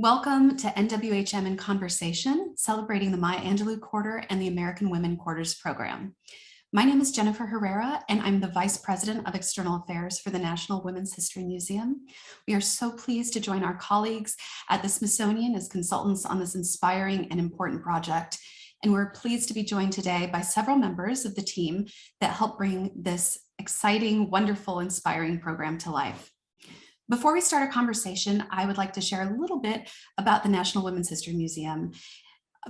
Welcome to NWHM in Conversation, celebrating the Maya Angelou Quarter and the American Women Quarters program. My name is Jennifer Herrera, and I'm the Vice President of External Affairs for the National Women's History Museum. We are so pleased to join our colleagues at the Smithsonian as consultants on this inspiring and important project. And we're pleased to be joined today by several members of the team that help bring this exciting, wonderful, inspiring program to life. Before we start our conversation, I would like to share a little bit about the National Women's History Museum.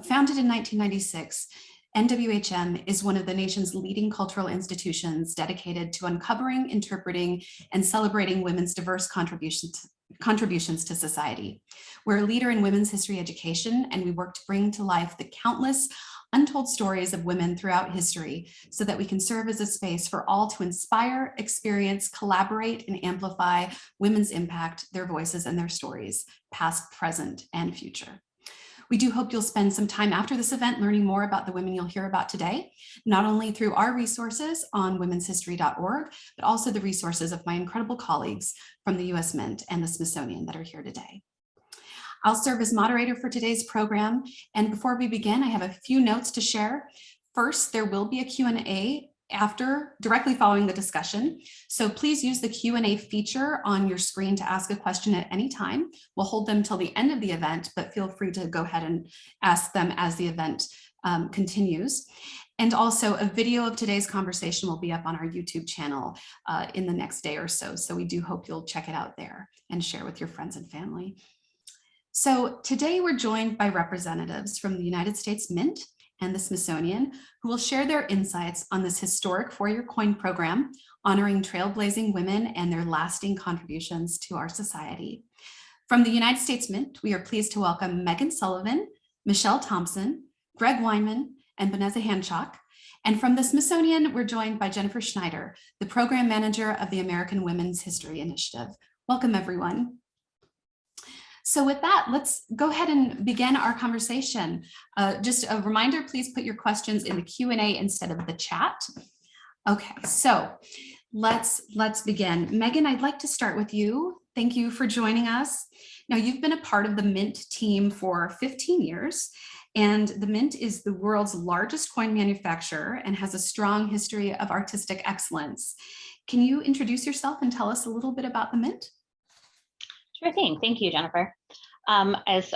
Founded in 1996, NWHM is one of the nation's leading cultural institutions dedicated to uncovering, interpreting, and celebrating women's diverse contributions to society. We're a leader in women's history education, and we work to bring to life the countless untold stories of women throughout history so that we can serve as a space for all to inspire, experience, collaborate, and amplify women's impact, their voices, and their stories, past, present, and future. We do hope you'll spend some time after this event learning more about the women you'll hear about today, not only through our resources on womenshistory.org, but also the resources of my incredible colleagues from the U.S. Mint and the Smithsonian that are here today. I'll serve as moderator for today's program. And before we begin, I have a few notes to share. First, there will be a Q&A directly following the discussion. So please use the Q&A feature on your screen to ask a question at any time. We'll hold them till the end of the event, but feel free to go ahead and ask them as the event continues. And also a video of today's conversation will be up on our YouTube channel in the next day or so. So we do hope you'll check it out there and share with your friends and family. So today we're joined by representatives from the United States Mint and the Smithsonian, who will share their insights on this historic four-year coin program, honoring trailblazing women and their lasting contributions to our society. From the United States Mint, we are pleased to welcome Megan Sullivan, Michelle Thompson, Greg Weinman, and Vanessa Hancock. And from the Smithsonian, we're joined by Jennifer Schneider, the program manager of the American Women's History Initiative. Welcome, everyone. So with that, let's go ahead and begin our conversation. Just a reminder, please put your questions in the Q&A instead of the chat. Okay, so let's begin. Megan, I'd like to start with you. Thank you for joining us. Now, you've been a part of the Mint team for 15 years, and the Mint is the world's largest coin manufacturer and has a strong history of artistic excellence. Can you introduce yourself and tell us a little bit about the Mint? Sure thing. Thank you, Jennifer. As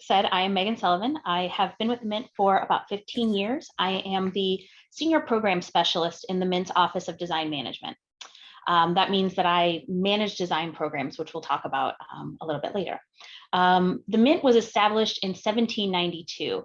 said, I am Megan Sullivan. I have been with the Mint for about 15 years. I am the Senior Program Specialist in the Mint's Office of Design Management. That means that I manage design programs, which we'll talk about a little bit later. The Mint was established in 1792.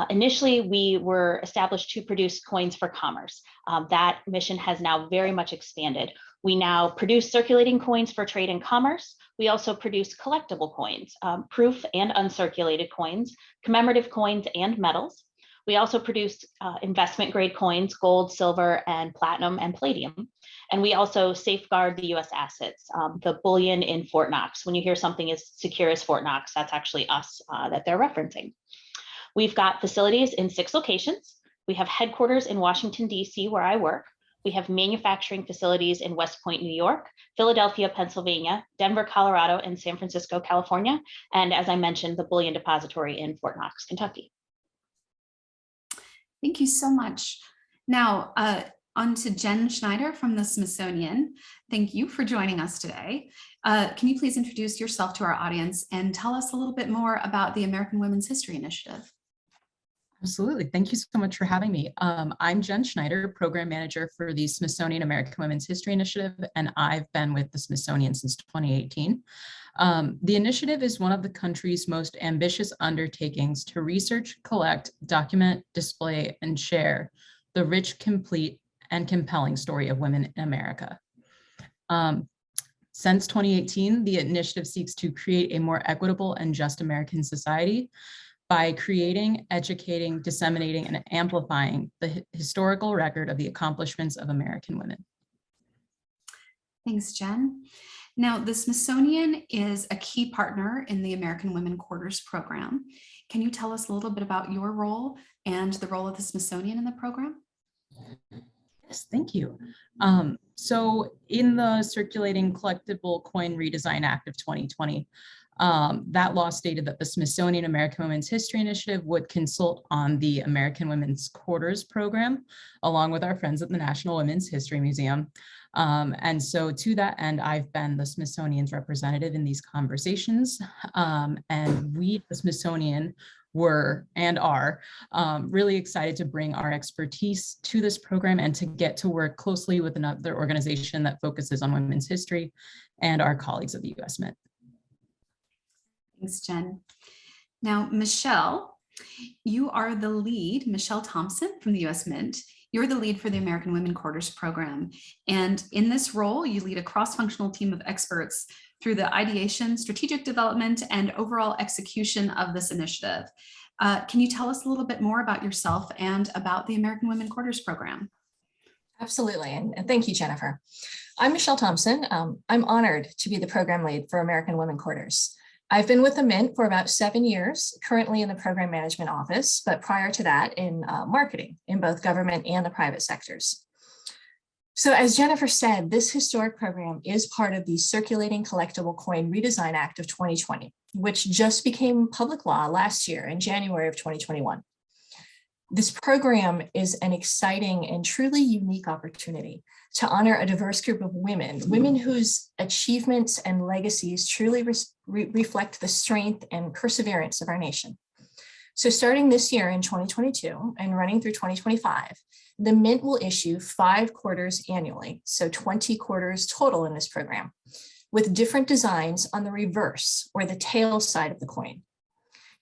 Initially, we were established to produce coins for commerce. That mission has now very much expanded. We now produce circulating coins for trade and commerce. We also produce collectible coins, proof and uncirculated coins, commemorative coins and medals. We also produce investment grade coins, gold, silver, and platinum and palladium. And we also safeguard the US assets, the bullion in Fort Knox. When you hear something as secure as Fort Knox, that's actually us that they're referencing. We've got facilities in 6 locations. We have headquarters in Washington, DC, where I work. We have manufacturing facilities in West Point, New York, Philadelphia, Pennsylvania, Denver, Colorado, and San Francisco, California. And as I mentioned, the bullion depository in Fort Knox, Kentucky. Thank you so much. Now, on to Jen Schneider from the Smithsonian. Thank you for joining us today. Can you please introduce yourself to our audience and tell us a little bit more about the American Women's History Initiative? Absolutely. Thank you so much for having me. I'm Jen Schneider, Program Manager for the Smithsonian American Women's History Initiative, and I've been with the Smithsonian since 2018. The initiative is one of the country's most ambitious undertakings to research, collect, document, display, and share the rich, complete, and compelling story of women in America. Since 2018, the initiative seeks to create a more equitable and just American society by creating, educating, disseminating, and amplifying the historical record of the accomplishments of American women. Thanks, Jen. Now, the Smithsonian is a key partner in the American Women Quarters program. Can you tell us a little bit about your role and the role of the Smithsonian in the program? Yes, thank you. So in the Circulating Collectible Coin Redesign Act of 2020, That law stated that the Smithsonian American Women's History Initiative would consult on the American Women's Quarters program, along with our friends at the National Women's History Museum. And so to that end, I've been the Smithsonian's representative in these conversations. And we, the Smithsonian, were and are really excited to bring our expertise to this program and to get to work closely with another organization that focuses on women's history and our colleagues at the US Mint. Thanks, Jen. Now, Michelle, you are the lead, Michelle Thompson from the US Mint. You're the lead for the American Women Quarters program. And in this role, you lead a cross-functional team of experts through the ideation, strategic development, and overall execution of this initiative. Can you tell us a little bit more about yourself and about the American Women Quarters program? Absolutely, and thank you, Jennifer. I'm Michelle Thompson. I'm honored to be the program lead for American Women Quarters. I've been with the Mint for about 7 years, currently in the program management office, but prior to that in marketing in both government and the private sectors. So as Jennifer said, this historic program is part of the Circulating Collectible Coin Redesign Act of 2020, which just became public law last year in January of 2021. This program is an exciting and truly unique opportunity to honor a diverse group of women whose achievements and legacies truly reflect the strength and perseverance of our nation. So starting this year in 2022 and running through 2025, the Mint will issue 5 quarters annually, so 20 quarters total in this program, with different designs on the reverse or the tail side of the coin.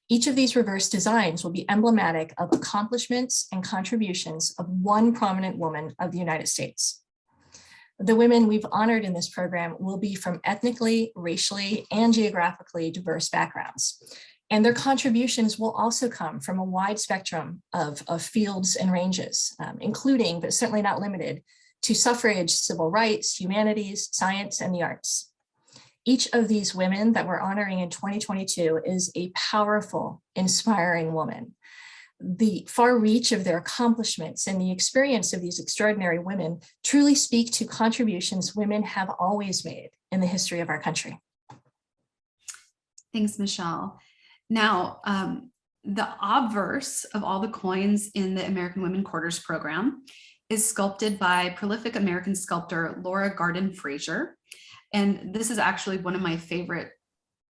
Each of these reverse designs will be emblematic of accomplishments and contributions of one prominent woman of the United States. The women we've honored in this program will be from ethnically, racially, and geographically diverse backgrounds. And their contributions will also come from a wide spectrum of fields and ranges, including, but certainly not limited, to suffrage, civil rights, humanities, science, and the arts. Each of these women that we're honoring in 2022 is a powerful, inspiring woman. The far reach of their accomplishments and the experience of these extraordinary women truly speak to contributions women have always made in the history of our country. Thanks, Michelle. Now, the obverse of all the coins in the American Women Quarters program is sculpted by prolific American sculptor Laura Garden Fraser. And this is actually one of my favorite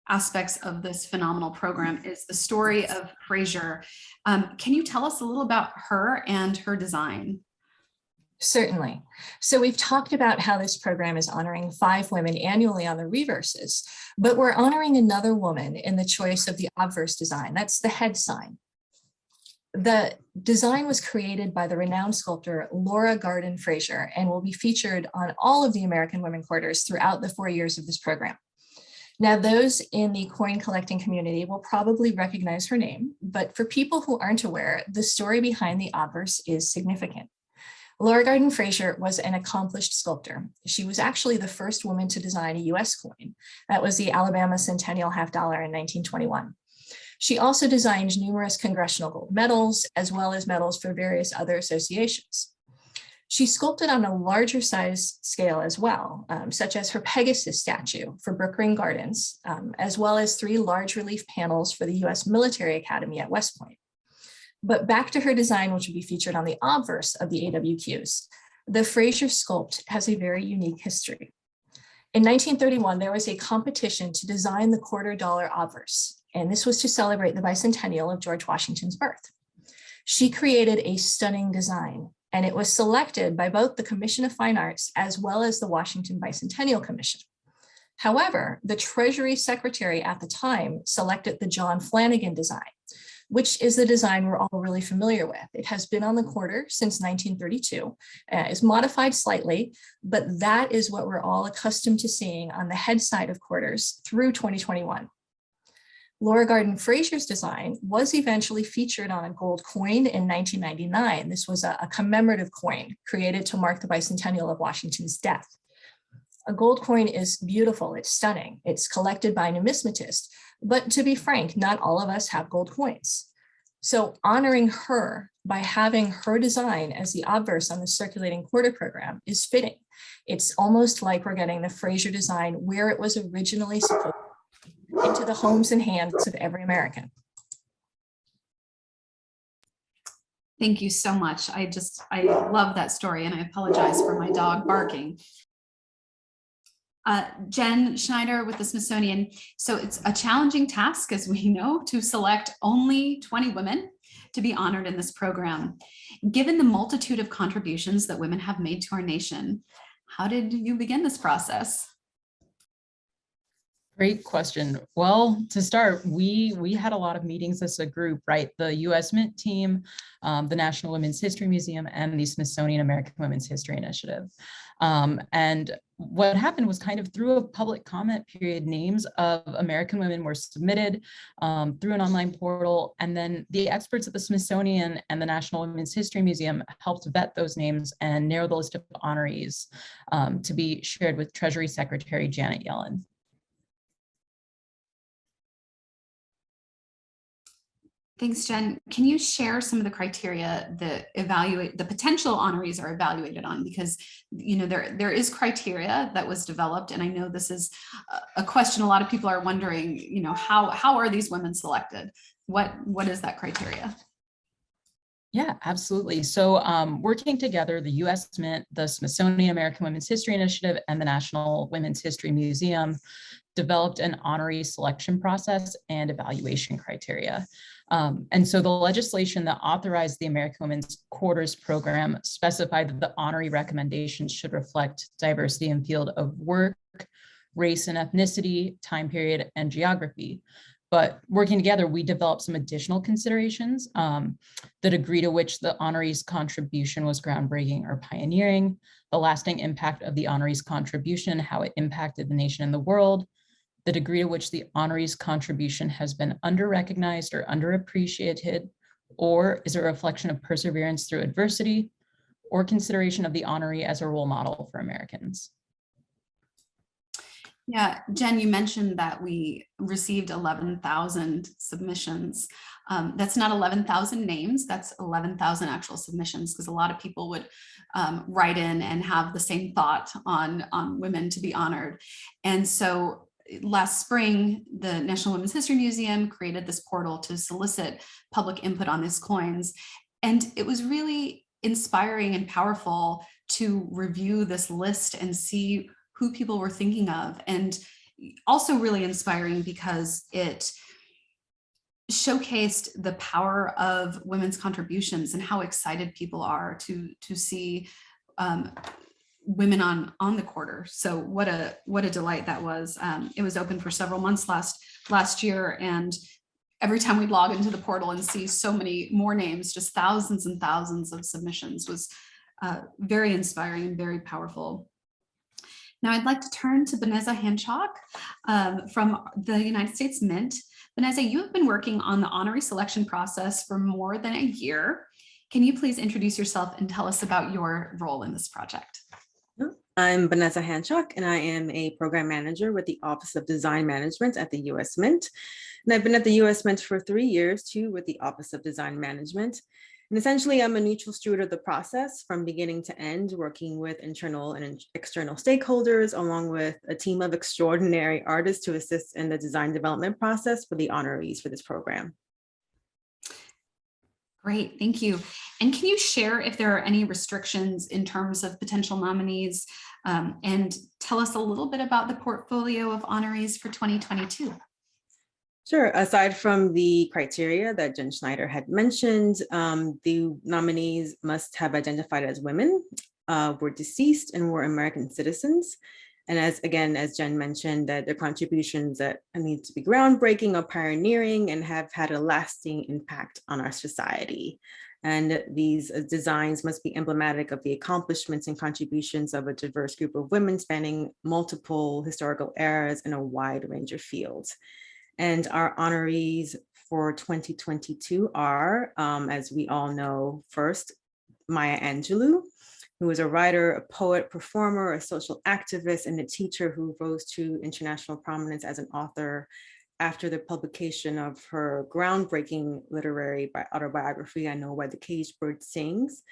aspects of this phenomenal program is the story of Fraser. Can you tell us a little about her and her design? Certainly. So we've talked about how this program is honoring 5 women annually on the reverses, but we're honoring another woman in the choice of the obverse design. That's the head sign. The design was created by the renowned sculptor Laura Garden Fraser and will be featured on all of the American Women Quarters throughout the 4 years of this program. Now, those in the coin collecting community will probably recognize her name, but for people who aren't aware, the story behind the obverse is significant. Laura Garden Fraser was an accomplished sculptor. She was actually the first woman to design a US coin. That was the Alabama Centennial $50 in 1921. She also designed numerous congressional gold medals, as well as medals for various other associations. She sculpted on a larger size scale as well, such as her Pegasus statue for Brookring Gardens, as well as 3 large relief panels for the US Military Academy at West Point. But back to her design, which will be featured on the obverse of the AWQs. The Fraser sculpt has a very unique history. In 1931, there was a competition to design the $quarter obverse, and this was to celebrate the bicentennial of George Washington's birth. She created a stunning design, and it was selected by both the Commission of Fine Arts as well as the Washington Bicentennial Commission. However, the Treasury Secretary at the time selected the John Flanagan design, which is the design we're all really familiar with. It has been on the quarter since 1932, is modified slightly, but that is what we're all accustomed to seeing on the head side of quarters through 2021. Laura Garden Fraser's design was eventually featured on a gold coin in 1999. This was a commemorative coin created to mark the bicentennial of Washington's death. A gold coin is beautiful, it's stunning, it's collected by numismatists, but to be frank, not all of us have gold coins. So honoring her by having her design as the obverse on the circulating quarter program is fitting. It's almost like we're getting the Fraser design where it was originally supposed to be. into the homes and hands of every American. Thank you so much. I love that story, and I apologize for my dog barking. Jen Schneider with the Smithsonian. So it's a challenging task, as we know, to select only 20 women to be honored in this program. Given the multitude of contributions that women have made to our nation, how did you begin this process? Great question. Well, to start, we had a lot of meetings as a group, right? The U.S. Mint team, the National Women's History Museum, and the Smithsonian American Women's History Initiative. And what happened was kind of through a public comment period, names of American women were submitted through an online portal. And then the experts at the Smithsonian and the National Women's History Museum helped vet those names and narrow the list of honorees to be shared with Treasury Secretary Janet Yellen. Thanks, Jen. Can you share some of the criteria that the potential honorees are evaluated on? Because there is criteria that was developed, and I know this is a question a lot of people are wondering. How are these women selected? What is that criteria? Yeah, absolutely. So working together, the U.S. Mint, the Smithsonian American Women's History Initiative, and the National Women's History Museum developed an honoree selection process and evaluation criteria. And so the legislation that authorized the American Women's Quarters program specified that the honoree recommendations should reflect diversity in field of work, race and ethnicity, time period, and geography. But working together, we developed some additional considerations, the degree to which the honoree's contribution was groundbreaking or pioneering, the lasting impact of the honoree's contribution, how it impacted the nation and the world, the degree to which the honoree's contribution has been under-recognized or underappreciated, or is a reflection of perseverance through adversity, or consideration of the honoree as a role model for Americans. Yeah, Jen, you mentioned that we received 11,000 submissions. That's not 11,000 names, that's 11,000 actual submissions, because a lot of people would write in and have the same thought on women to be honored. And so last spring, the National Women's History Museum created this portal to solicit public input on these coins. And it was really inspiring and powerful to review this list and see who people were thinking of. And also really inspiring because it showcased the power of women's contributions and how excited people are to see women on the quarter. So what a delight that was. It was open for several months last year, and every time we'd log into the portal and see so many more names, just thousands and thousands of submissions, was very inspiring and very powerful. Now I'd like to turn to Vanessa Hancock from the United States Mint. Vanessa, you have been working on the honoree selection process for more than a year. Can you please introduce yourself and tell us about your role in this project? I'm Vanessa Hancock, and I am a program manager with the Office of Design Management at the U.S. Mint. And I've been at the U.S. Mint for 3 years, too, with the Office of Design Management. And essentially, I'm a neutral steward of the process from beginning to end, working with internal and external stakeholders, along with a team of extraordinary artists to assist in the design development process for the honorees for this program. Great, thank you. And can you share if there are any restrictions in terms of potential nominees, and tell us a little bit about the portfolio of honorees for 2022? Sure. Aside from the criteria that Jen Schneider had mentioned, the nominees must have identified as women, were deceased, and were American citizens. And as Jen mentioned, that their contributions that need to be groundbreaking or pioneering and have had a lasting impact on our society. And these designs must be emblematic of the accomplishments and contributions of a diverse group of women spanning multiple historical eras in a wide range of fields. And our honorees for 2022 are, as we all know, first, Maya Angelou, who is a writer, a poet, performer, a social activist, and a teacher who rose to international prominence as an author after the publication of her groundbreaking literary autobiography, I Know Why the Caged Bird Sings,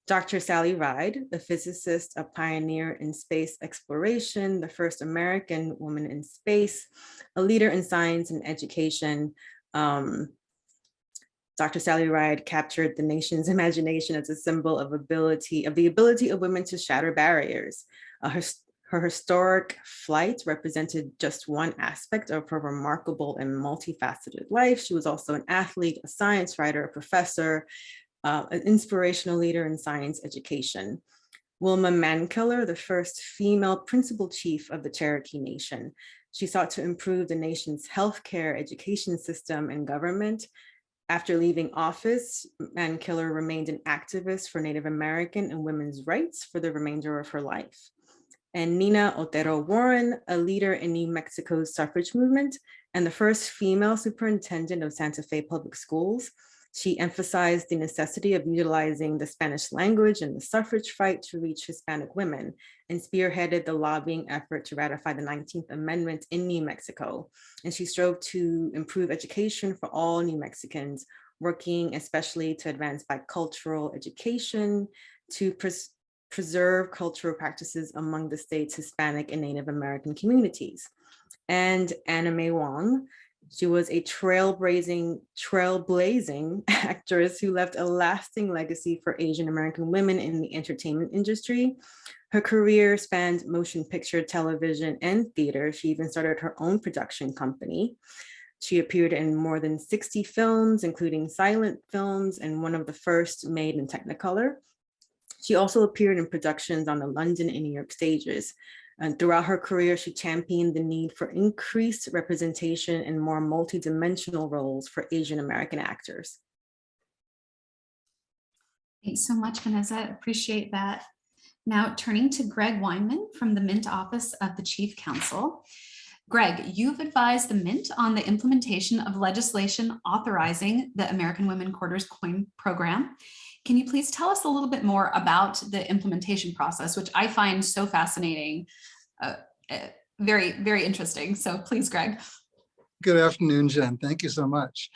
Dr. Sally Ride, a physicist, a pioneer in space exploration, the first American woman in space, a leader in science and education. Dr. Sally Ride captured the nation's imagination as a symbol of the ability of women to shatter barriers. Her historic flight represented just one aspect of her remarkable and multifaceted life. She was also an athlete, a science writer, a professor, an inspirational leader in science education. Wilma Mankiller, the first female principal chief of the Cherokee Nation. She sought to improve the nation's healthcare, education system, and government. After leaving office, Mankiller remained an activist for Native American and women's rights for the remainder of her life. And Nina Otero-Warren, a leader in New Mexico's suffrage movement and the first female superintendent of Santa Fe Public Schools. She emphasized the necessity of utilizing the Spanish language in the suffrage fight to reach Hispanic women, and spearheaded the lobbying effort to ratify the 19th Amendment in New Mexico. And she strove to improve education for all New Mexicans, working especially to advance bicultural education, to preserve cultural practices among the state's Hispanic and Native American communities. And Anna May Wong, she was a trailblazing actress who left a lasting legacy for Asian American women in the entertainment industry. Her career spanned motion picture, television, and theater. She even started her own production company. She appeared in more than 60 films, including silent films, and one of the first made in Technicolor. She also appeared in productions on the London and New York stages. And throughout her career, she championed the need for increased representation and more multidimensional roles for Asian American actors. Thanks so much, Vanessa. Appreciate that. Now turning to Greg Weinman from the Mint Office of the Chief Counsel. Greg, you've advised the Mint on the implementation of legislation authorizing the American Women Quarters coin program. Can you please tell us a little bit more about the implementation process, which I find so fascinating, very, very interesting. So please, Greg. Good afternoon, Jen. Thank you so much.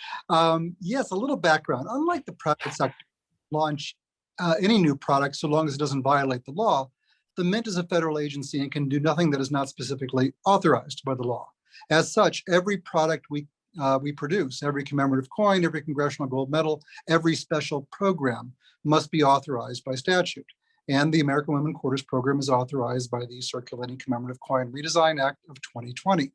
Yes, a little background. Unlike the private sector launch any new product so long as it doesn't violate the law, the Mint is a federal agency and can do nothing that is not specifically authorized by the law. As such, every product we produce, every commemorative coin, every congressional gold medal, every special program must be authorized by statute. And the American Women Quarters program is authorized by the Circulating Commemorative Coin Redesign Act of 2020.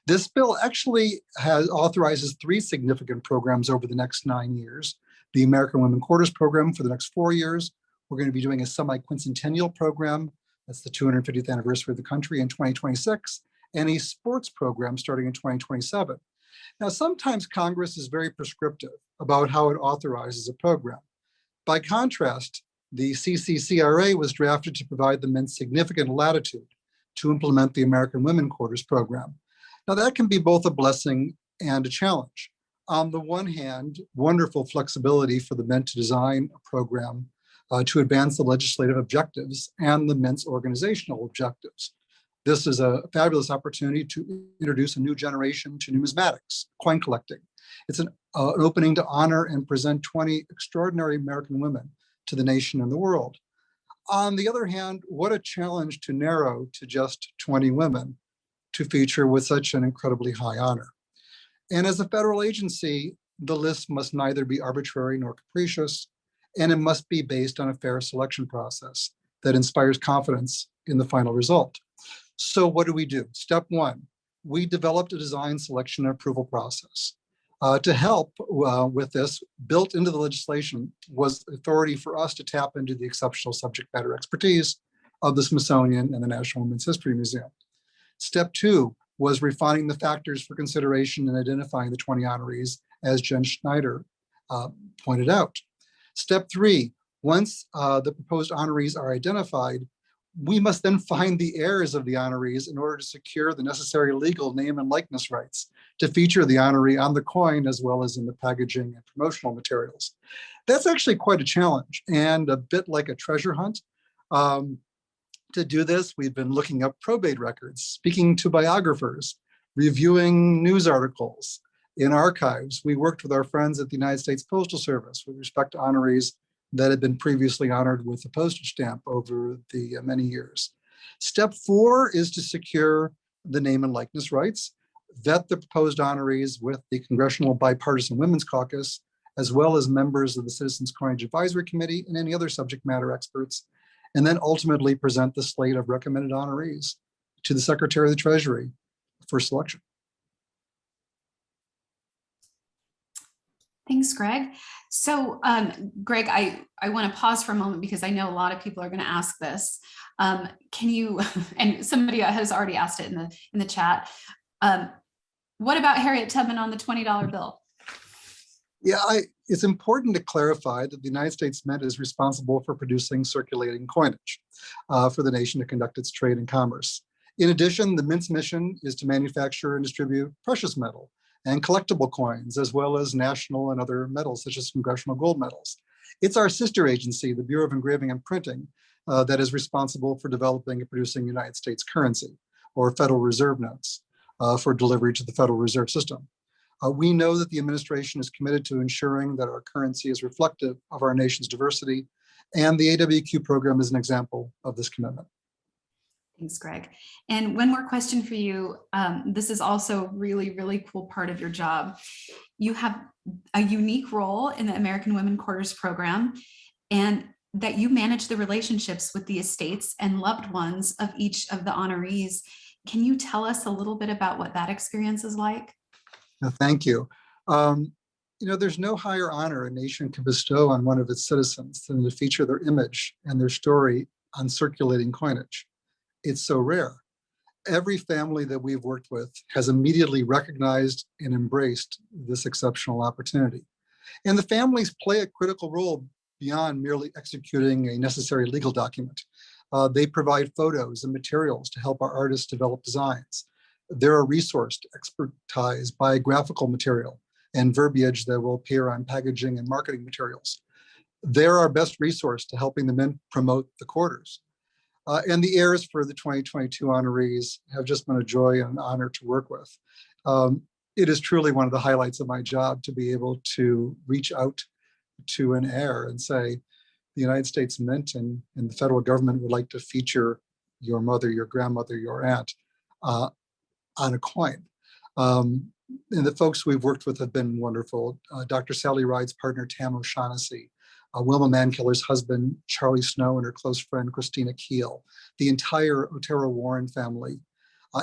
This bill actually authorizes 3 significant programs over the next 9 years. The American Women Quarters program for the next 4 years. We're going to be doing a semi-quincentennial program. That's the 250th anniversary of the country in 2026, and a sports program starting in 2027. Now, sometimes Congress is very prescriptive about how it authorizes a program. By contrast, the CCCRA was drafted to provide the Mint significant latitude to implement the American Women Quarters program. Now, that can be both a blessing and a challenge. On the one hand, wonderful flexibility for the Mint to design a program to advance the legislative objectives and the Mint's organizational objectives. This is a fabulous opportunity to introduce a new generation to numismatics, coin collecting. It's an opening to honor and present 20 extraordinary American women to the nation and the world. On the other hand, what a challenge to narrow to just 20 women to feature with such an incredibly high honor. And as a federal agency, the list must neither be arbitrary nor capricious, and it must be based on a fair selection process that inspires confidence in the final result. So what do? Step 1, we developed a design selection and approval process. To help with this, built into the legislation was authority for us to tap into the exceptional subject matter expertise of the Smithsonian and the National Women's History Museum. Step 2 was refining the factors for consideration and identifying the 20 honorees, as Jen Schneider pointed out. Step 3, once the proposed honorees are identified, we must then find the heirs of the honorees in order to secure the necessary legal name and likeness rights to feature the honoree on the coin as well as in the packaging and promotional materials. That's actually quite a challenge and a bit like a treasure hunt. To do this, we've been looking up probate records, speaking to biographers, reviewing news articles in archives. We worked with our friends at the United States Postal Service with respect to honorees that had been previously honored with a postage stamp over the many years. Step 4 is to secure the name and likeness rights, vet the proposed honorees with the Congressional Bipartisan Women's Caucus, as well as members of the Citizens Coinage Advisory Committee and any other subject matter experts, and then ultimately present the slate of recommended honorees to the Secretary of the Treasury for selection. Thanks, Greg. So, Greg, I want to pause for a moment because I know a lot of people are going to ask this. Can you, and somebody has already asked it in the chat, what about Harriet Tubman on the $20 bill? Yeah, it's important to clarify that the United States Mint is responsible for producing circulating coinage for the nation to conduct its trade and commerce. In addition, the Mint's mission is to manufacture and distribute precious metal and collectible coins, as well as national and other medals, such as congressional gold medals. It's our sister agency, the Bureau of Engraving and Printing, that is responsible for developing and producing United States currency, or Federal Reserve notes, for delivery to the Federal Reserve System. We know that the administration is committed to ensuring that our currency is reflective of our nation's diversity, and the AWQ program is an example of this commitment. Thanks, Greg. And one more question for you. This is also really, really cool part of your job. You have a unique role in the American Women Quarters program, and that you manage the relationships with the estates and loved ones of each of the honorees. Can you tell us a little bit about what that experience is like? Thank you. There's no higher honor a nation can bestow on one of its citizens than to feature their image and their story on circulating coinage. It's so rare. Every family that we've worked with has immediately recognized and embraced this exceptional opportunity. And the families play a critical role beyond merely executing a necessary legal document. They provide photos and materials to help our artists develop designs. They're a resource to expertise biographical material and verbiage that will appear on packaging and marketing materials. They're our best resource to helping the Mint promote the quarters. And the heirs for the 2022 honorees have just been a joy and an honor to work with. It is truly one of the highlights of my job to be able to reach out to an heir and say, the United States Mint and the federal government would like to feature your mother, your grandmother, your aunt on a coin. And the folks we've worked with have been wonderful. Dr. Sally Ride's partner, Tam O'Shaughnessy, Wilma Mankiller's husband, Charlie Snow, and her close friend, Christina Keel, the entire Otero-Warren family,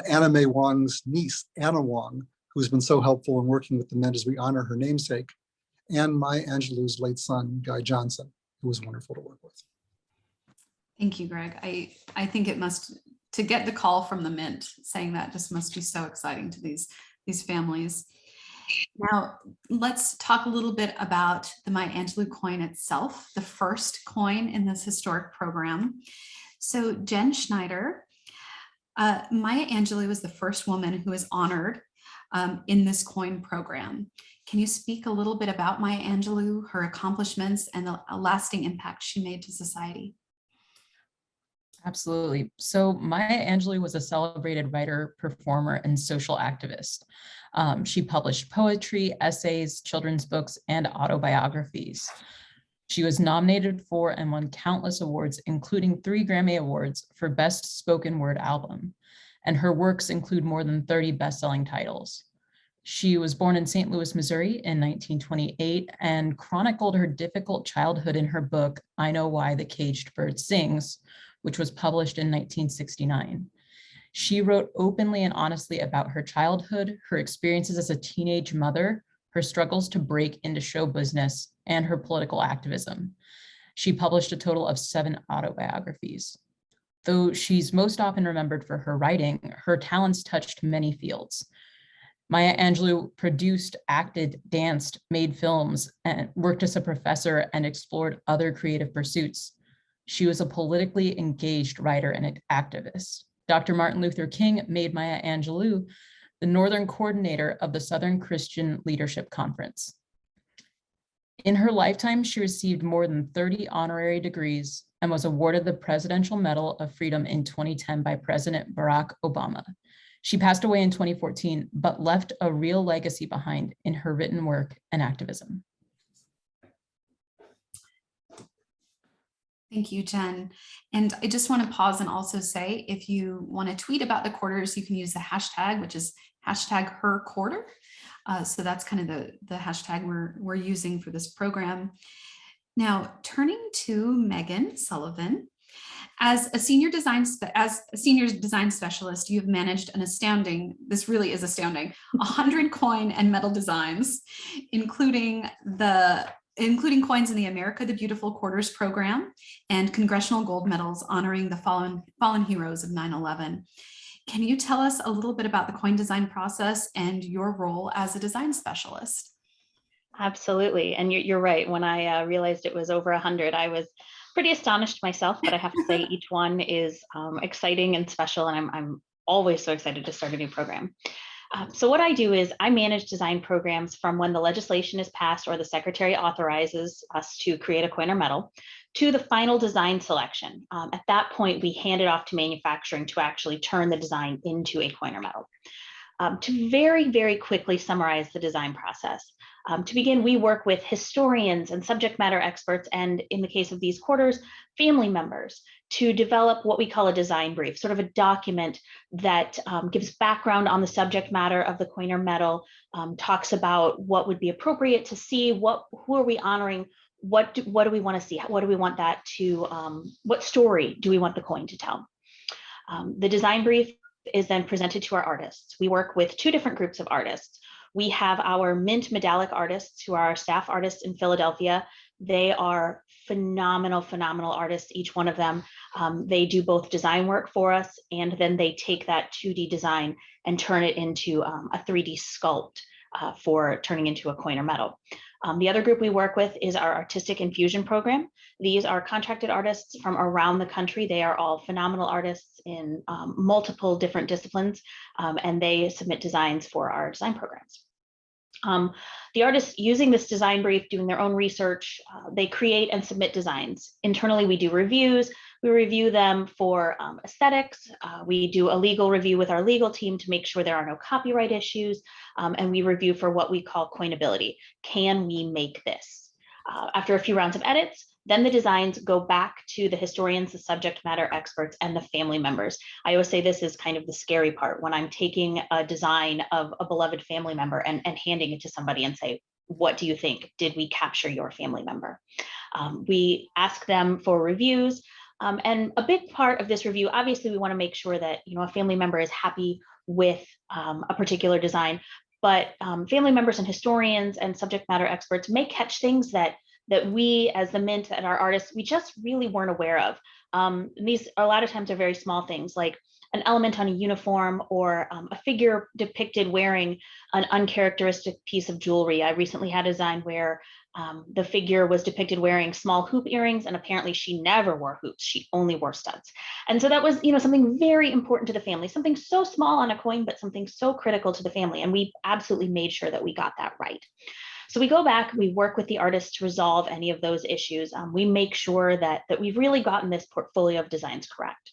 Anna Mae Wong's niece, Anna Wong, who's been so helpful in working with the Mint as we honor her namesake, and Maya Angelou's late son, Guy Johnson, who was wonderful to work with. Thank you, Greg. I think it must, to get the call from the Mint saying that just must be so exciting to these families. Now, let's talk a little bit about the Maya Angelou coin itself, the first coin in this historic program. So Jen Schneider, Maya Angelou is the first woman who is honored in this coin program. Can you speak a little bit about Maya Angelou, her accomplishments, and the lasting impact she made to society? Absolutely. So Maya Angelou was a celebrated writer, performer, and social activist. She published poetry, essays, children's books, and autobiographies. She was nominated for and won countless awards, including 3 Grammy Awards for Best Spoken Word Album. And her works include more than 30 best-selling titles. She was born in St. Louis, Missouri in 1928 and chronicled her difficult childhood in her book, I Know Why the Caged Bird Sings, which was published in 1969. She wrote openly and honestly about her childhood, her experiences as a teenage mother, her struggles to break into show business, and her political activism. She published a total of 7 autobiographies. Though she's most often remembered for her writing, her talents touched many fields. Maya Angelou produced, acted, danced, made films, and worked as a professor and explored other creative pursuits. She was a politically engaged writer and an activist. Dr. Martin Luther King made Maya Angelou the Northern Coordinator of the Southern Christian Leadership Conference. In her lifetime, she received more than 30 honorary degrees and was awarded the Presidential Medal of Freedom in 2010 by President Barack Obama. She passed away in 2014, but left a real legacy behind in her written work and activism. Thank you, Jen. And I just want to pause and also say, if you want to tweet about the quarters, you can use the hashtag, which is #HerQuarter. So that's kind of the hashtag we're using for this program. Now, turning to Megan Sullivan. As a senior design specialist, you've managed an astounding, this really is astounding, 100 coin and medal designs, including coins in the America the Beautiful Quarters program and congressional gold medals honoring the fallen heroes of 9/11. Can you tell us a little bit about the coin design process and your role as a design specialist? Absolutely. And you're right. When I realized it was over 100, I was pretty astonished myself, but I have to say each one is exciting and special. And I'm always so excited to start a new program. So what I do is I manage design programs from when the legislation is passed or the secretary authorizes us to create a coin or medal to the final design selection. At that point, we hand it off to manufacturing to actually turn the design into a coin or medal. To very, very quickly summarize the design process. To begin, we work with historians and subject matter experts, and in the case of these quarters, family members, to develop what we call a design brief, sort of a document that gives background on the subject matter of the coin or medal, talks about what would be appropriate to see, who are we honoring, what do we want to see, what do we want that to, what story do we want the coin to tell? The design brief is then presented to our artists. We work with two different groups of artists. We have our mint medallic artists who are our staff artists in Philadelphia. They are phenomenal, phenomenal artists, each one of them. They do both design work for us, and then they take that 2D design and turn it into a 3D sculpt for turning into a coin or medal. The other group we work with is our artistic infusion program. These are contracted artists from around the country. They are all phenomenal artists in multiple different disciplines, and they submit designs for our design programs. The artists using this design brief, doing their own research, they create and submit designs. Internally, we do reviews. We review them for aesthetics. We do a legal review with our legal team to make sure there are no copyright issues. And we review for what we call coinability. Can we make this? After a few rounds of edits, then the designs go back to the historians, the subject matter experts, and the family members. I always say this is kind of the scary part when I'm taking a design of a beloved family member and handing it to somebody and say, what do you think? Did we capture your family member? We ask them for reviews. And a big part of this review, obviously, we want to make sure that a family member is happy with a particular design, but family members and historians and subject matter experts may catch things that we as the Mint and our artists, we just really weren't aware of. These a lot of times are very small things like an element on a uniform or a figure depicted wearing an uncharacteristic piece of jewelry. I recently had a design where the figure was depicted wearing small hoop earrings, and apparently she never wore hoops. She only wore studs. And so that was, something very important to the family, something so small on a coin, but something so critical to the family. And we absolutely made sure that we got that right. So we go back, we work with the artists to resolve any of those issues. We make sure that we've really gotten this portfolio of designs correct.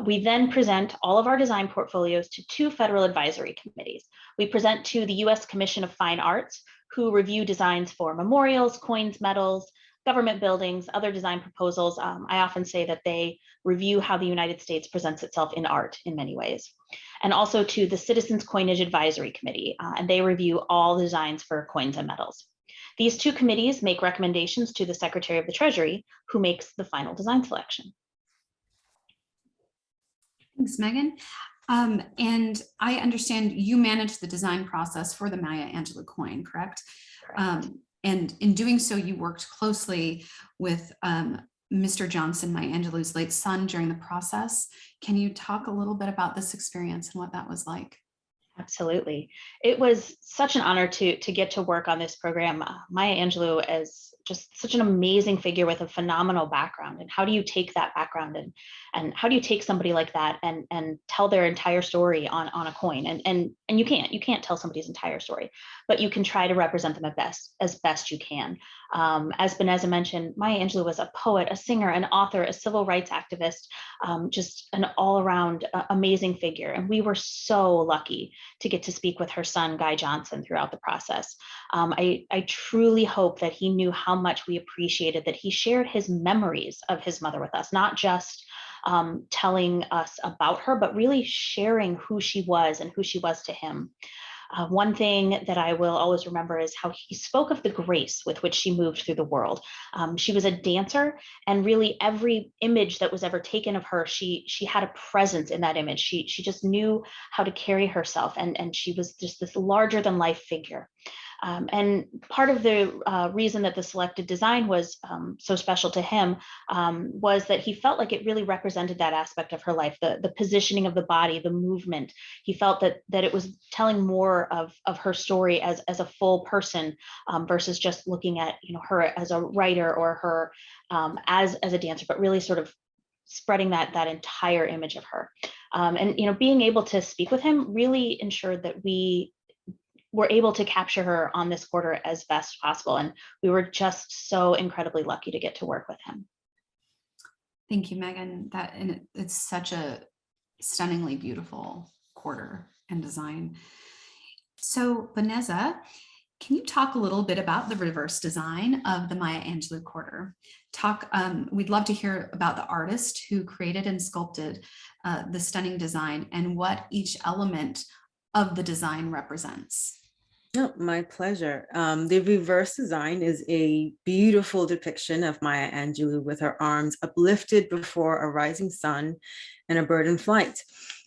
We then present all of our design portfolios to two federal advisory committees. We present to the U.S. Commission of Fine Arts, who review designs for memorials, coins, medals, government buildings, other design proposals. I often say that they review how the United States presents itself in art in many ways. And also to the Citizens Coinage Advisory Committee, and they review all the designs for coins and medals. These two committees make recommendations to the Secretary of the Treasury, who makes the final design selection. Thanks, Megan. And I understand you manage the design process for the Maya Angelou coin, correct? Correct. And in doing so, you worked closely with Mr. Johnson, Maya Angelou's late son, during the process. Can you talk a little bit about this experience and what that was like? Absolutely. It was such an honor to get to work on this program. Maya Angelou is just such an amazing figure with a phenomenal background. And how do you take that background and how do you take somebody like that and tell their entire story on a coin? And you can't tell somebody's entire story. but you can try to represent them as best you can. As Vanessa mentioned, Maya Angelou was a poet, a singer, an author, a civil rights activist, just an all-around amazing figure. And we were so lucky to get to speak with her son, Guy Johnson, throughout the process. I truly hope that he knew how much we appreciated that he shared his memories of his mother with us, not just telling us about her, but really sharing who she was and who she was to him. One thing that I will always remember is how he spoke of the grace with which she moved through the world. She was a dancer, and really every image that was ever taken of her, she had a presence in that image. She just knew how to carry herself, and she was just this larger than life figure. And part of the reason that the selected design was so special to him was that he felt like it really represented that aspect of her life, the positioning of the body, the movement. He felt that it was telling more of her story as a full person versus just looking at her as a writer or her as a dancer, but really sort of spreading that entire image of her. And being able to speak with him really ensured that we were able to capture her on this quarter as best possible. And we were just so incredibly lucky to get to work with him. Thank you, Megan. It's such a stunningly beautiful quarter and design. So Vanessa, can you talk a little bit about the reverse design of the Maya Angelou Quarter? We'd love to hear about the artist who created and sculpted the stunning design and what each element of the design represents. No, my pleasure. The reverse design is a beautiful depiction of Maya Angelou with her arms uplifted before a rising sun and a bird in flight.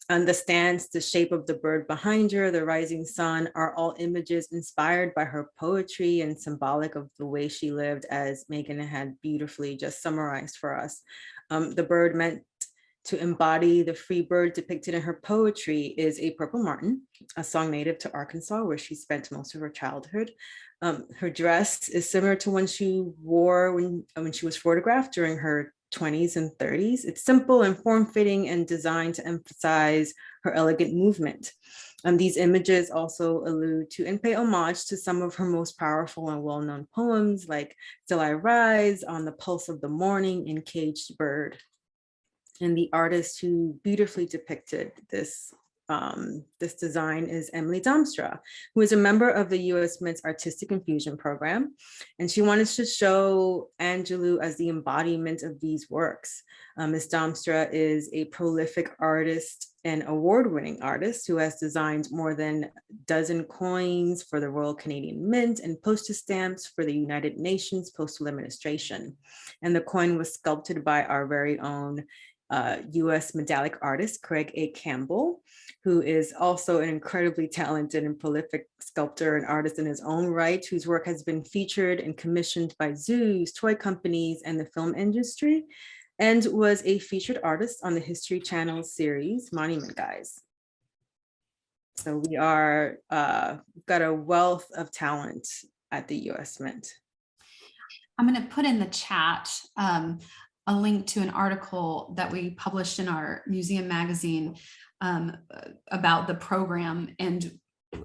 And the stance, the shape of the bird behind her, the rising sun are all images inspired by her poetry and symbolic of the way she lived, as Megan had beautifully just summarized for us. The bird meant to embody the free bird depicted in her poetry is a purple martin, a song native to Arkansas, where she spent most of her childhood. Her dress is similar to one she wore when she was photographed during her 20s and 30s. It's simple and form-fitting and designed to emphasize her elegant movement. These images also allude to and pay homage to some of her most powerful and well-known poems, like Still I Rise, On the Pulse of the Morning, and Caged Bird. And the artist who beautifully depicted this design is Emily Domstra, who is a member of the U.S. Mint's Artistic Infusion program. And she wanted to show Angelou as the embodiment of these works. Ms. Domstra is a prolific artist and award-winning artist who has designed more than a dozen coins for the Royal Canadian Mint and postage stamps for the United Nations Postal Administration. And the coin was sculpted by our very own U.S. medallic artist, Craig A. Campbell, who is also an incredibly talented and prolific sculptor and artist in his own right, whose work has been featured and commissioned by zoos, toy companies, and the film industry, and was a featured artist on the History Channel series, Monument Guys. So we are, got a wealth of talent at the U.S. Mint. I'm going to put in the chat a link to an article that we published in our museum magazine about the program, and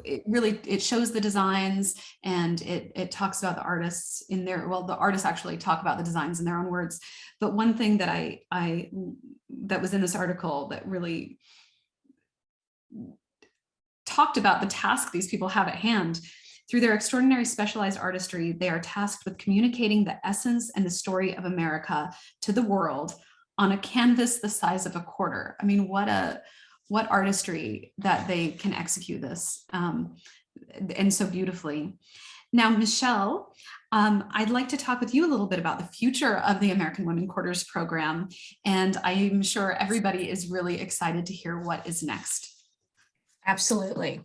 it shows the designs, and it talks about the artists in their, well, the artists actually talk about the designs in their own words. But one thing that that was in this article that really talked about the task these people have at hand. Through their extraordinary specialized artistry, they are tasked with communicating the essence and the story of America to the world on a canvas the size of a quarter. I mean, what artistry that they can execute this and so beautifully. Now, Michelle, I'd like to talk with you a little bit about the future of the American Women Quarters program. And I'm sure everybody is really excited to hear what is next. Absolutely.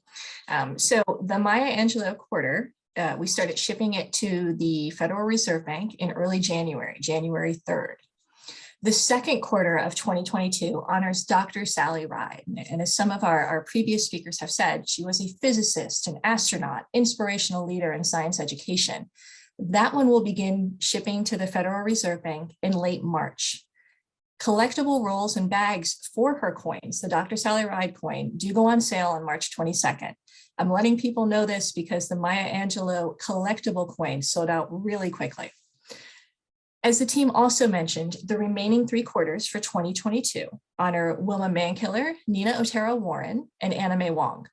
So the Maya Angelou Quarter, we started shipping it to the Federal Reserve Bank in early January, January 3rd. The second quarter of 2022 honors Dr. Sally Ride. And as some of our previous speakers have said, she was a physicist, an astronaut, inspirational leader in science education. That one will begin shipping to the Federal Reserve Bank in late March. Collectible rolls and bags for her coins, the Dr. Sally Ride coin, do go on sale on March 22nd. I'm letting people know this because the Maya Angelou collectible coin sold out really quickly. As the team also mentioned, the remaining 3 quarters for 2022 honor Wilma Mankiller, Nina Otero-Warren, and Anna Mae Wong.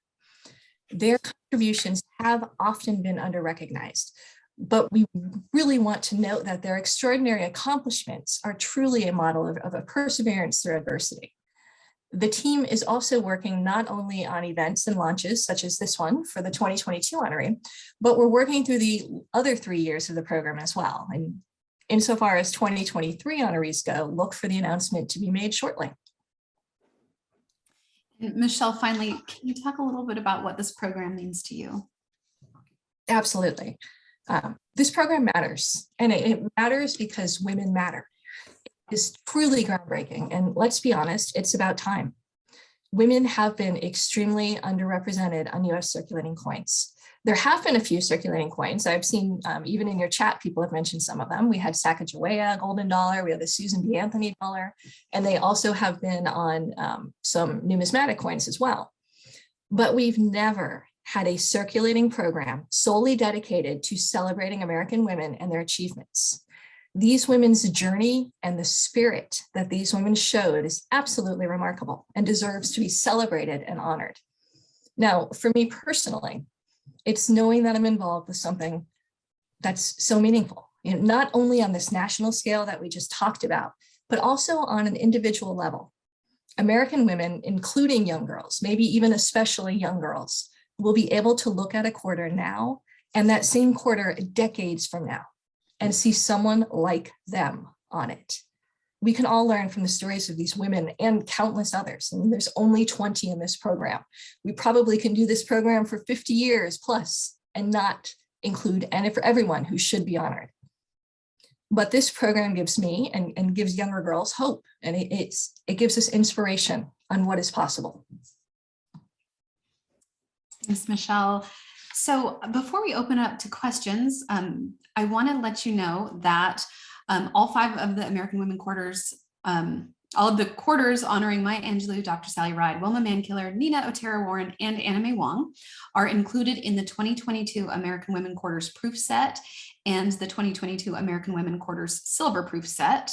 Their contributions have often been under-recognized, but we really want to note that their extraordinary accomplishments are truly a model of a perseverance through adversity. The team is also working not only on events and launches such as this one for the 2022 honorary, but we're working through the other 3 years of the program as well. And insofar as 2023 honorees go, look for the announcement to be made shortly. And Michelle, finally, can you talk a little bit about what this program means to you? Absolutely. This program matters, and it matters because women matter. It is truly groundbreaking, and let's be honest, it's about time. Women have been extremely underrepresented on US circulating coins. There have been a few circulating coins. I've seen, even in your chat, people have mentioned some of them. We had Sacagawea golden dollar, we have the Susan B. Anthony dollar, and they also have been on some numismatic coins as well. But we've never had a circulating program solely dedicated to celebrating American women and their achievements. These women's journey and the spirit that these women showed is absolutely remarkable and deserves to be celebrated and honored. Now, for me personally, it's knowing that I'm involved with something that's so meaningful, not only on this national scale that we just talked about, but also on an individual level. American women, including young girls, maybe even especially young girls, will be able to look at a quarter now and that same quarter decades from now and see someone like them on it. We can all learn from the stories of these women and countless others. I mean, there's only 20 in this program. We probably can do this program for 50 years plus and not include and for everyone who should be honored. But this program gives me and gives younger girls hope, and it gives us inspiration on what is possible. Thanks, Michelle. So before we open up to questions, I want to let you know that all 5 of the American Women Quarters, all of the quarters honoring Maya Angelou, Dr. Sally Ride, Wilma Mankiller, Nina Otero-Warren, and Anna Mae Wong are included in the 2022 American Women Quarters proof set and the 2022 American Women Quarters silver proof set.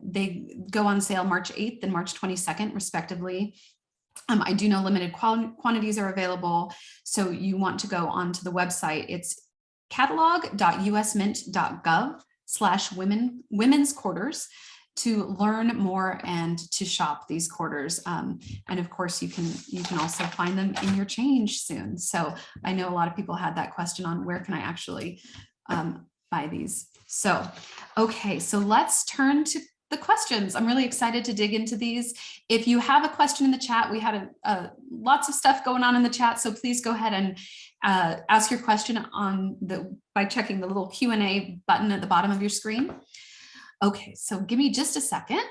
They go on sale March 8th and March 22nd, respectively. I do know limited quantities are available, so you want to go onto the website. It's catalog.usmint.gov/women's quarters to learn more and to shop these quarters. And of course, you can also find them in your change soon. So I know a lot of people had that question on where can I actually buy these. So, okay, so let's turn to the questions. I'm really excited to dig into these. If you have a question in the chat, we had lots of stuff going on in the chat, so please go ahead and ask your question by checking the little Q&A button at the bottom of your screen. Okay, so give me just a second.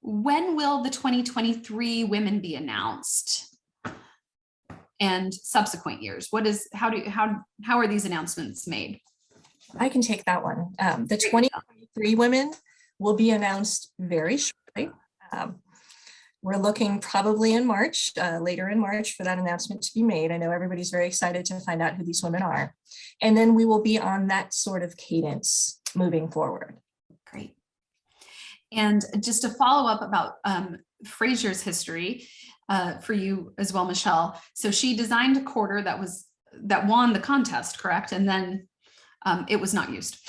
When will the 2023 women be announced? And subsequent years, how are these announcements made? I can take that one. The 2023 women will be announced very shortly. We're looking probably in March, later in March, for that announcement to be made. I know everybody's very excited to find out who these women are. And then we will be on that sort of cadence moving forward. Great. And just to follow up about Fraser's history for you as well, Michelle. So she designed a quarter that won the contest, correct? And then it was not used.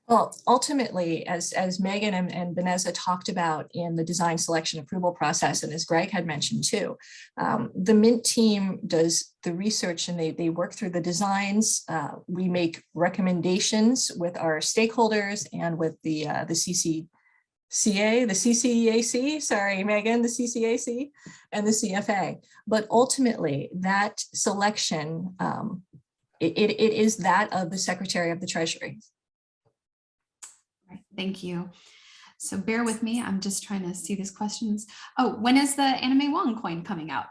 Well, ultimately, as Megan and Vanessa talked about in the design selection approval process, and as Greg had mentioned too, the Mint team does the research and they work through the designs. We make recommendations with our stakeholders and with the CCAC, sorry, Megan, the CCAC and the CFA. But ultimately, that selection, it is that of the Secretary of the Treasury. Right, thank you. So bear with me. I'm just trying to see these questions. Oh, when is the Anna Mae Wong coin coming out?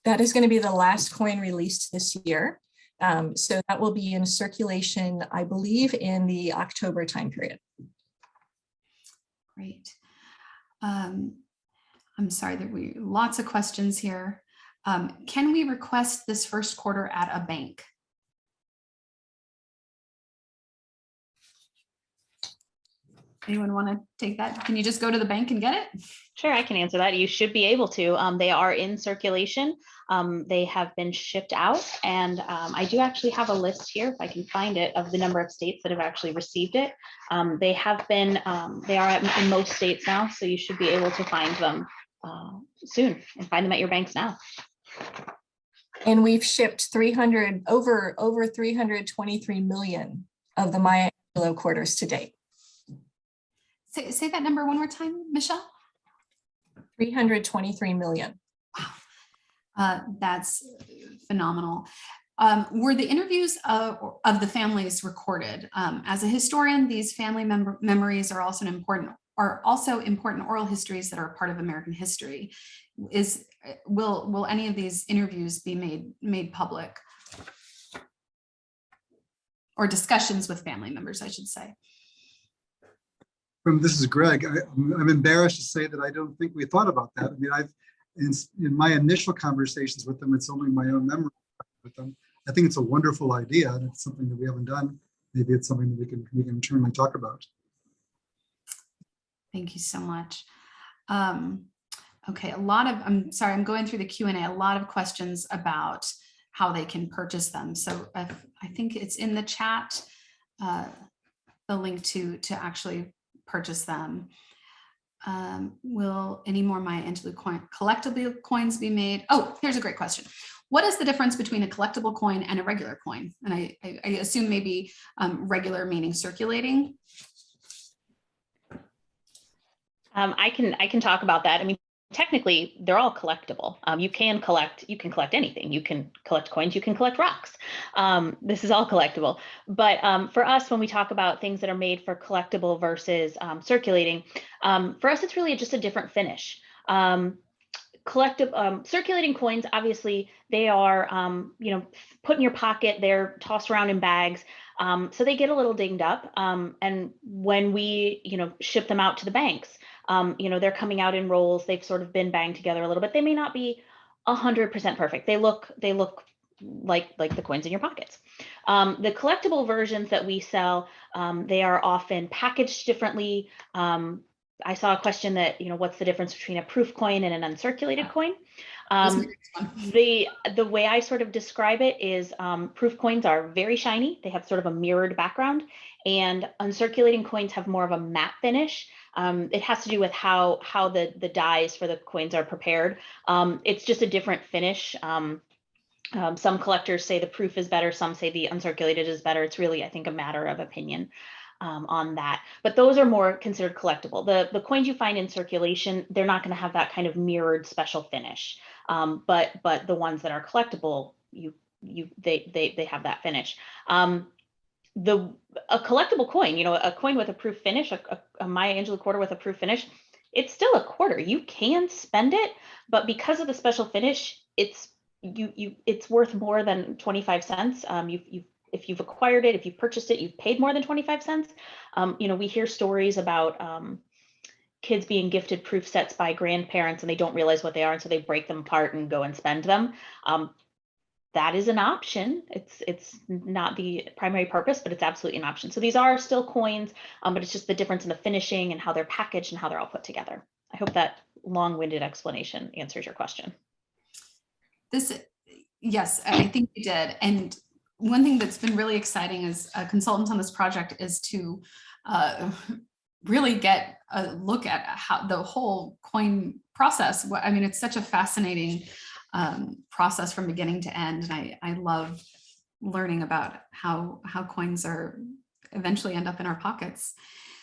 That is going to be the last coin released this year. So that will be in circulation, I believe, in the October time period. Great. I'm sorry, there were lots of questions here. Can we request this first quarter at a bank? Anyone want to take that? Can you just go to the bank and get it? Sure, I can answer that. You should be able to. They are in circulation. They have been shipped out, and I do actually have a list here, if I can find it, of the number of states that have actually received it. They have been, they are in most states now, so you should be able to find them soon and find them at your banks now. And we've shipped over 323 million of the Maya Angelou Quarters to date. Say that number one more time, Michelle. 323 million. Wow, that's phenomenal. Were the interviews of the families recorded? As a historian, these family memories are also important oral histories that are part of American history. Will any of these interviews be made public? Or discussions with family members, I should say. This is Greg. I'm embarrassed to say that I don't think we thought about that. I mean, in my initial conversations with them, it's only my own memory with them. I think it's a wonderful idea, and it's something that we haven't done. Maybe it's something that we can internally talk about. Thank you so much. Okay, I'm sorry, I'm going through the Q&A, a lot of questions about how they can purchase them. So I think it's in the chat, the link to actually purchase them. Will any more Maya Angelou collectible coins be made? Oh, here's a great question. What is the difference between a collectible coin and a regular coin? And I assume maybe regular meaning circulating. I can talk about that. I mean, technically, they're all collectible. You can collect anything. You can collect coins, you can collect rocks. This is all collectible. But for us, when we talk about things that are made for collectible versus circulating, for us, it's really just a different finish. Circulating coins, obviously, they are put in your pocket, they're tossed around in bags. So they get a little dinged up. And when we ship them out to the banks, they're coming out in rolls. They've sort of been banged together a little bit. They may not be 100% perfect. They look like the coins in your pockets. The collectible versions that we sell, they are often packaged differently. I saw a question that, what's the difference between a proof coin and an uncirculated coin? The way I sort of describe it is proof coins are very shiny. They have sort of a mirrored background, and uncirculating coins have more of a matte finish. It has to do with how the dyes for the coins are prepared. It's just a different finish. Some collectors say the proof is better. Some say the uncirculated is better. It's really, I think, a matter of opinion on that. But those are more considered collectible. The coins you find in circulation, they're not going to have that kind of mirrored special finish. But the ones that are collectible, they have that finish. A collectible coin, a coin with a proof finish, a Maya Angelou quarter with a proof finish, it's still a quarter. You can spend it, but because of the special finish, it's worth more than 25 cents. If you've acquired it, if you've purchased it, you've paid more than 25 cents. We hear stories about kids being gifted proof sets by grandparents and they don't realize what they are, and so they break them apart and go and spend them. That is an option. It's not the primary purpose, but it's absolutely an option. So these are still coins, but it's just the difference in the finishing and how they're packaged and how they're all put together. I hope that long-winded explanation answers your question. Yes, I think you did. And one thing that's been really exciting as a consultant on this project is to really get a look at how the whole coin process. I mean, it's such a fascinating process from beginning to end. And I love learning about how coins are eventually end up in our pockets.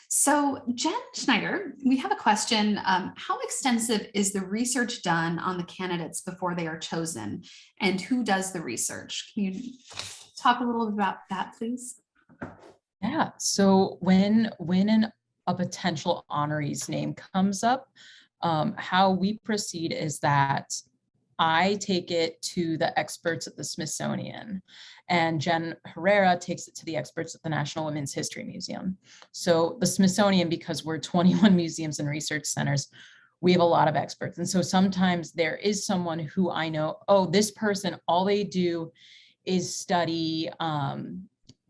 So Jen Schneider, we have a question. How extensive is the research done on the candidates before they are chosen, and who does the research? Can you talk a little bit about that, please? Yeah, so when a potential honoree's name comes up, how we proceed is that I take it to the experts at the Smithsonian, and Jen Herrera takes it to the experts at the National Women's History Museum. So the Smithsonian, because we're 21 museums and research centers, we have a lot of experts. And so sometimes there is someone who I know, oh, this person, all they do is study,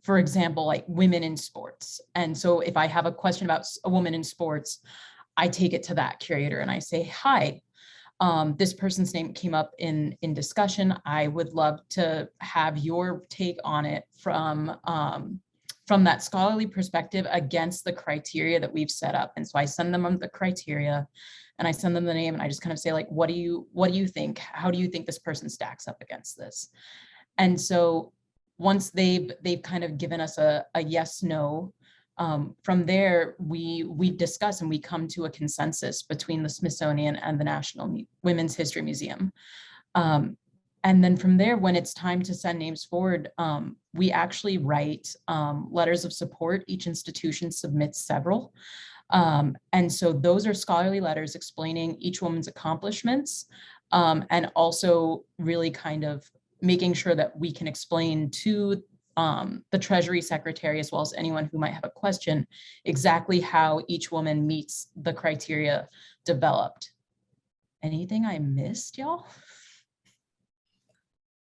for example, like women in sports. And so if I have a question about a woman in sports, I take it to that curator and I say, hi, this person's name came up in discussion. I would love to have your take on it from that scholarly perspective against the criteria that we've set up. And so I send them the criteria and I send them the name and I just kind of say, like, what do you think? How do you think this person stacks up against this? And so once they've kind of given us a yes, no, from there, we discuss and we come to a consensus between the Smithsonian and the National Women's History Museum. And then from there, when it's time to send names forward, we actually write letters of support. Each institution submits several. And so those are scholarly letters explaining each woman's accomplishments, and also really kind of making sure that we can explain to the Treasury Secretary, as well as anyone who might have a question, exactly how each woman meets the criteria developed. Anything I missed, y'all?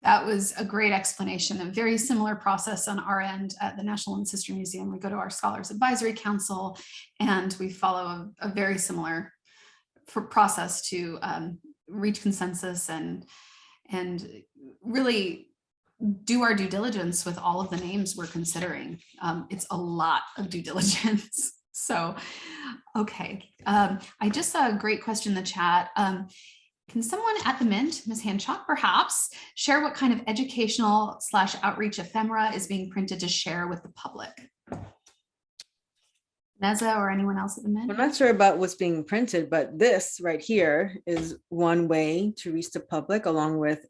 That was a great explanation. A very similar process on our end at the National Women's History Museum. We go to our Scholars Advisory Council and we follow a very similar process to reach consensus and really do our due diligence with all of the names we're considering. It's a lot of due diligence. So, okay. I just saw a great question in the chat. Can someone at the Mint, Ms. Hancock, perhaps share what kind of educational / outreach ephemera is being printed to share with the public? Neza or anyone else at the Mint? I'm not sure about what's being printed, but this right here is one way to reach the public, along with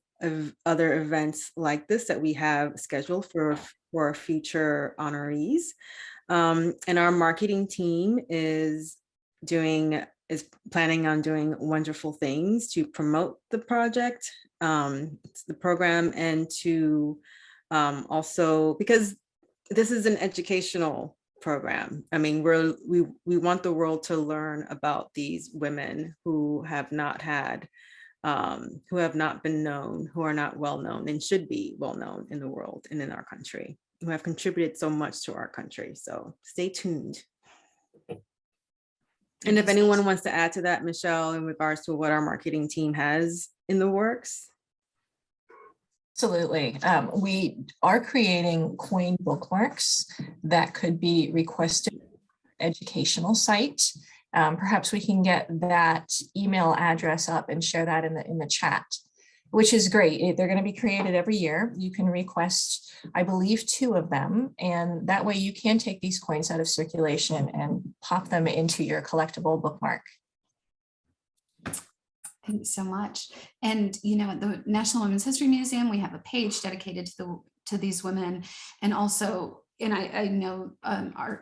other events like this that we have scheduled for future honorees. And our marketing team is planning on doing wonderful things to promote the project, the program, and to also, because this is an educational program. I mean, we want the world to learn about these women who have not had, who have not been known, who are not well known and should be well known in the world and in our country, who have contributed so much to our country. So stay tuned. And if anyone wants to add to that, Michelle, in regards to what our marketing team has in the works. Absolutely. We are creating coin bookmarks that could be requested educational site. Perhaps we can get that email address up and share that in the chat, which is great. They're going to be created every year. You can request, I believe, 2 of them. And that way you can take these coins out of circulation and pop them into your collectible bookmark. Thank you so much. And, you know, at the National Women's History Museum, we have a page dedicated to these women. And also, and I know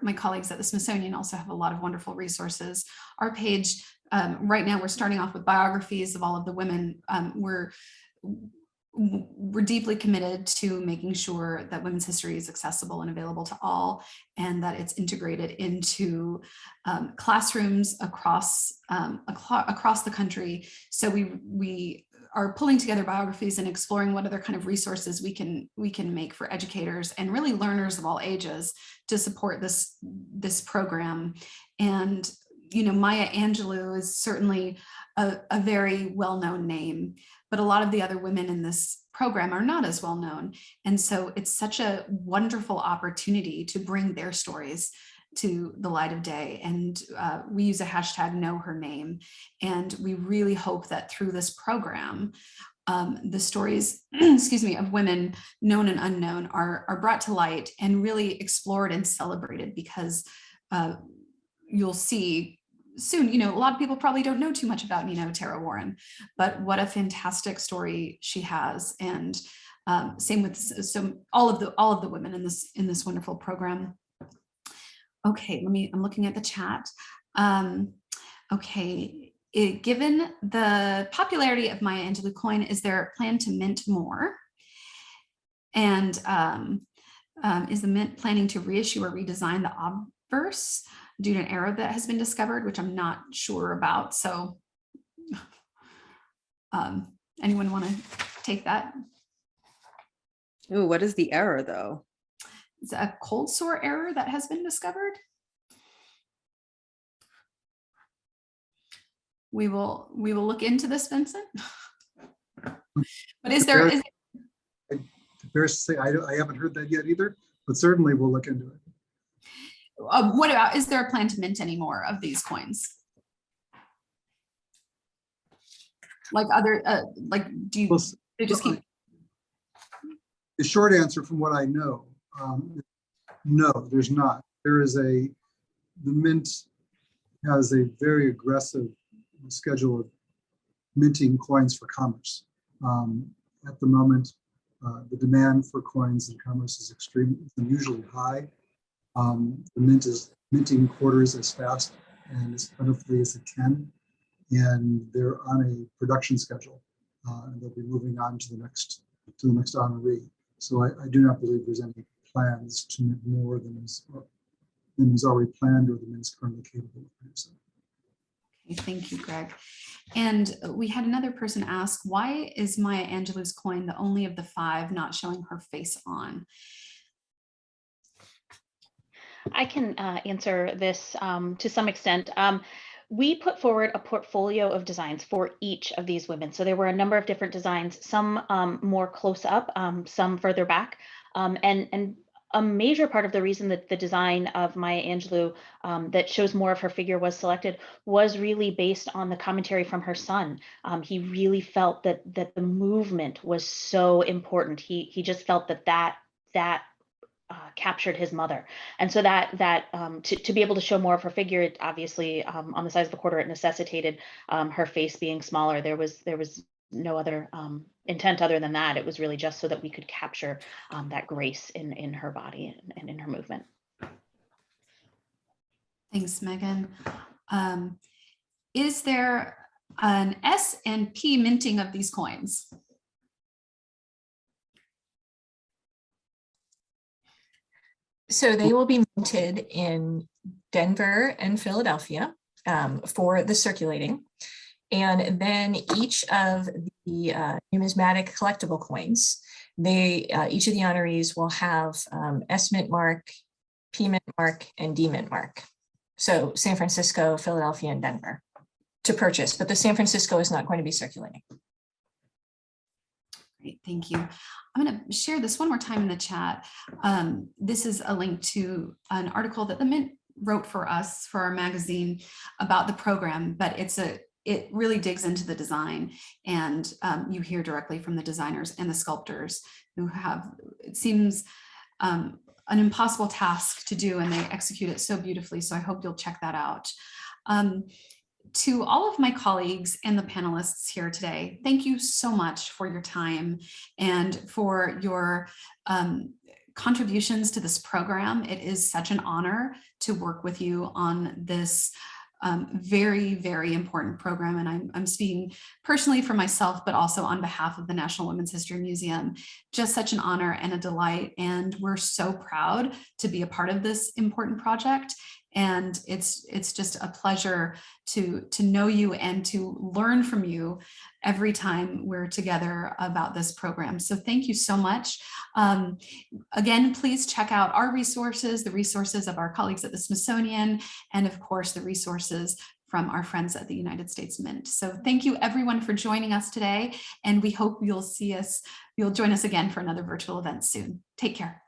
my colleagues at the Smithsonian also have a lot of wonderful resources. Our page, right now, we're starting off with biographies of all of the women. We're deeply committed to making sure that women's history is accessible and available to all, and that it's integrated into classrooms across the country. So we are pulling together biographies and exploring what other kind of resources we can make for educators and really learners of all ages to support this program. And you know, Maya Angelou is certainly a very well-known name, but a lot of the other women in this program are not as well known. And so it's such a wonderful opportunity to bring their stories to the light of day. And we use a hashtag #KnowHerName. And we really hope that through this program, the stories, excuse me, of women known and unknown are brought to light and really explored and celebrated, because you'll see soon, you know, a lot of people probably don't know too much about Otero-Warren, but what a fantastic story she has. And same with all of the women in this wonderful program. Okay, I'm looking at the chat. Okay, Given the popularity of Maya Angelou coin, is there a plan to mint more? And is the mint planning to reissue or redesign the obverse due to an error that has been discovered, which I'm not sure about? So anyone want to take that? Ooh, what is the error though? It's a cold sore error that has been discovered. We will look into this, Vincent. But is there, Fair to say, I haven't heard that yet either, but certainly we'll look into it. what about, is there a plan to mint any more of these coins? Like other, like, do you, Well, they just keep? The short answer from what I know, no, there's not. The mint has a very aggressive schedule of minting coins for commerce. At the moment, the demand for coins in commerce is unusually high. The mint is minting quarters as fast and as plentifully as it can, and they're on a production schedule, and they'll be moving on to the next honoree. So I do not believe there's any plans to mint more than is already planned or the mint is currently capable of producing. Okay, thank you, Greg. And we had another person ask, why is Maya Angelou's coin the only of the 5 not showing her face on? I can answer this to some extent. We put forward a portfolio of designs for each of these women. So there were a number of different designs, some more close up, some further back. And a major part of the reason that the design of Maya Angelou that shows more of her figure was selected was really based on the commentary from her son. He really felt that the movement was so important. He just felt that captured his mother, and so to be able to show more of her figure, it obviously on the size of the quarter, it necessitated her face being smaller. There was no other intent other than that. It was really just so that we could capture that grace in her body and in her movement. Thanks, Megan. Is there an S&P minting of these coins? So they will be minted in Denver and Philadelphia for the circulating. And then each of the numismatic collectible coins, each of the honorees will have S mint mark, P mint mark, and D mint mark. So San Francisco, Philadelphia, and Denver to purchase, but the San Francisco is not going to be circulating. Great, thank you. I'm going to share this one more time in the chat. This is a link to an article that the Mint wrote for us, for our magazine, about the program, but it really digs into the design, and you hear directly from the designers and the sculptors who have, it seems, an impossible task to do, and they execute it so beautifully. So I hope you'll check that out. To all of my colleagues and the panelists here today, thank you so much for your time and for your contributions to this program. It is such an honor to work with you on this very, very important program. And I'm speaking personally for myself, but also on behalf of the National Women's History Museum. Just such an honor and a delight. And we're so proud to be a part of this important project. And it's just a pleasure to know you and to learn from you every time we're together about this program. So thank you so much. Again, please check out our resources, the resources of our colleagues at the Smithsonian, and of course, the resources from our friends at the United States Mint. So thank you everyone for joining us today. And we hope you'll join us again for another virtual event soon. Take care.